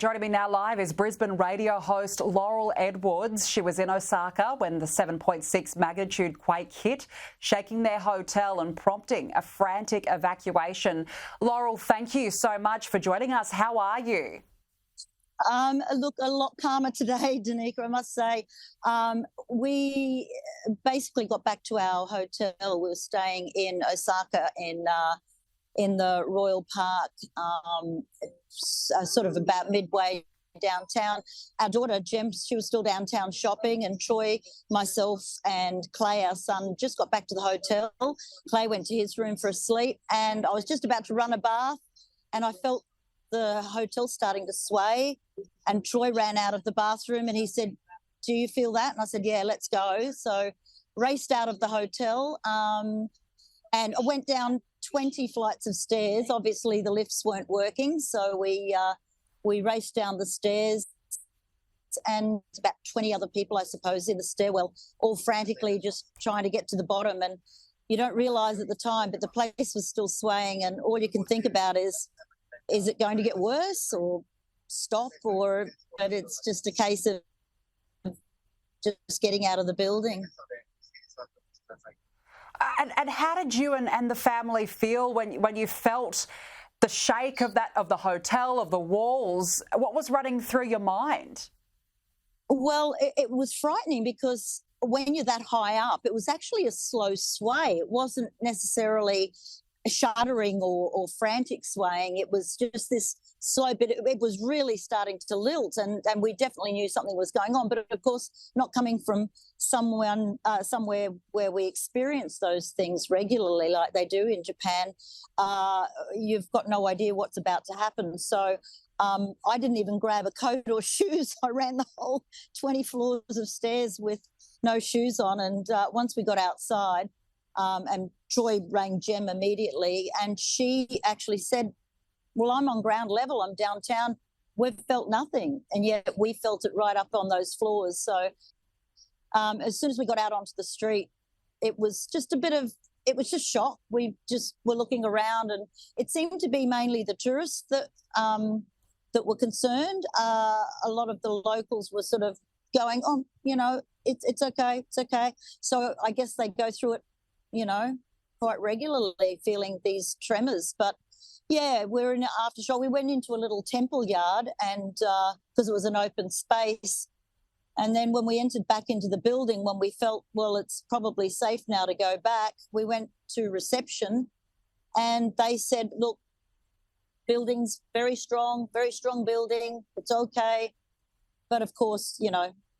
Joining me now live is Brisbane radio host Laurel Edwards. She was in Osaka when the 7.6 magnitude quake hit, shaking their hotel and prompting a frantic evacuation. Laurel, thank you so much for joining us. How are you? Look, a lot calmer today, Danica, I must say. We basically got back to our hotel. We were staying in Osaka in the Royal Park, sort of about midway downtown. Our daughter, Jem, she was still downtown shopping, and Troy, myself and Clay, our son, just got back to the hotel. Clay went to his room for a sleep, and I was just about to run a bath, and I felt the hotel starting to sway, and Troy ran out of the bathroom and he said, "Do you feel that?" And I said, "Yeah, let's go." So raced out of the hotel, and I went down 20 flights of stairs. Obviously the lifts weren't working, so we raced down the stairs, and about 20 other people, I suppose, in the stairwell, all frantically just trying to get to the bottom. And you don't realise at the time, but the place was still swaying, and all you can think about is it going to get worse or stop, but it's just a case of just getting out of the building. And how did you and the family feel when you felt the shake of the hotel, of the walls? What was running through your mind? Well, it was frightening because when you're that high up, it was actually a slow sway. It wasn't necessarily shuddering or frantic swaying. It was just this slow, but it was really starting to lilt, and we definitely knew something was going on. But of course, not coming from somewhere where we experience those things regularly like they do in Japan, you've got no idea what's about to happen. So I didn't even grab a coat or shoes. I ran the whole 20 floors of stairs with no shoes on, and once we got outside, and Troy rang Jem immediately, and she actually said, "Well, I'm on ground level, I'm downtown, we've felt nothing," and yet we felt it right up on those floors. So as soon as we got out onto the street, it was just shock. We just were looking around, and it seemed to be mainly the tourists that were concerned. A lot of the locals were sort of going, "Oh, it's okay, it's okay." So I guess they go through it, quite regularly, feeling these tremors. But yeah, we're in an aftershock. We went into a little temple yard, and because it was an open space. And then when we entered back into the building, when we felt, well, it's probably safe now to go back, we went to reception, and they said, "Look, building's very strong building. It's okay." But of course,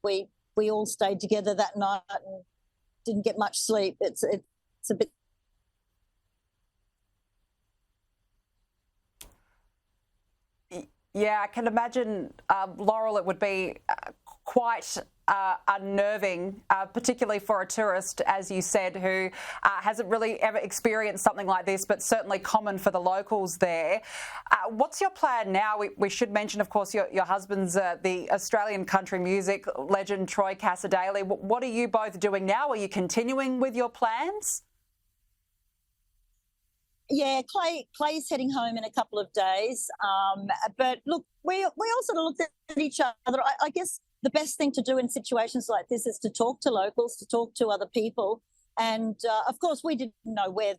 we all stayed together that night and didn't get much sleep. It's a bit. Yeah, I can imagine, Laurel, it would be quite unnerving, particularly for a tourist, as you said, who hasn't really ever experienced something like this, but certainly common for the locals there. What's your plan now? We should mention, of course, your husband's the Australian country music legend, Troy Cassar-Daley. What are you both doing now? Are you continuing with your plans? Yeah, Clay's heading home in a couple of days. But look, we all sort of looked at each other. I guess the best thing to do in situations like this is to talk to locals, to talk to other people. And of course, we didn't know where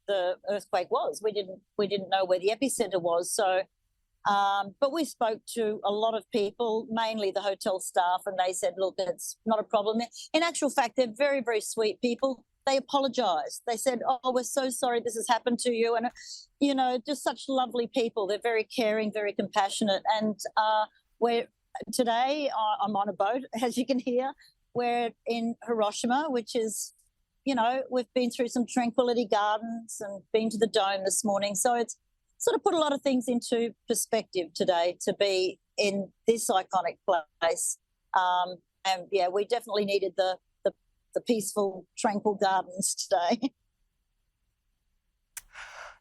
the earthquake was. We didn't know where the epicenter was. So, but we spoke to a lot of people, mainly the hotel staff, and they said, "Look, it's not a problem." In actual fact, they're very, very sweet people. They apologised. They said, "Oh, we're so sorry this has happened to you." And, just such lovely people. They're very caring, very compassionate. And today I'm on a boat, as you can hear. We're in Hiroshima, which is, we've been through some Tranquility Gardens and been to the Dome this morning. So it's sort of put a lot of things into perspective today to be in this iconic place. And, yeah, we definitely needed the peaceful, tranquil gardens today.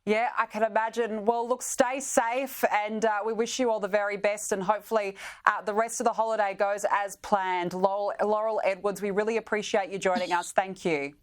Yeah, I can imagine. Well, look, stay safe, and we wish you all the very best, and hopefully the rest of the holiday goes as planned. Laurel Edwards, we really appreciate you joining us. Thank you.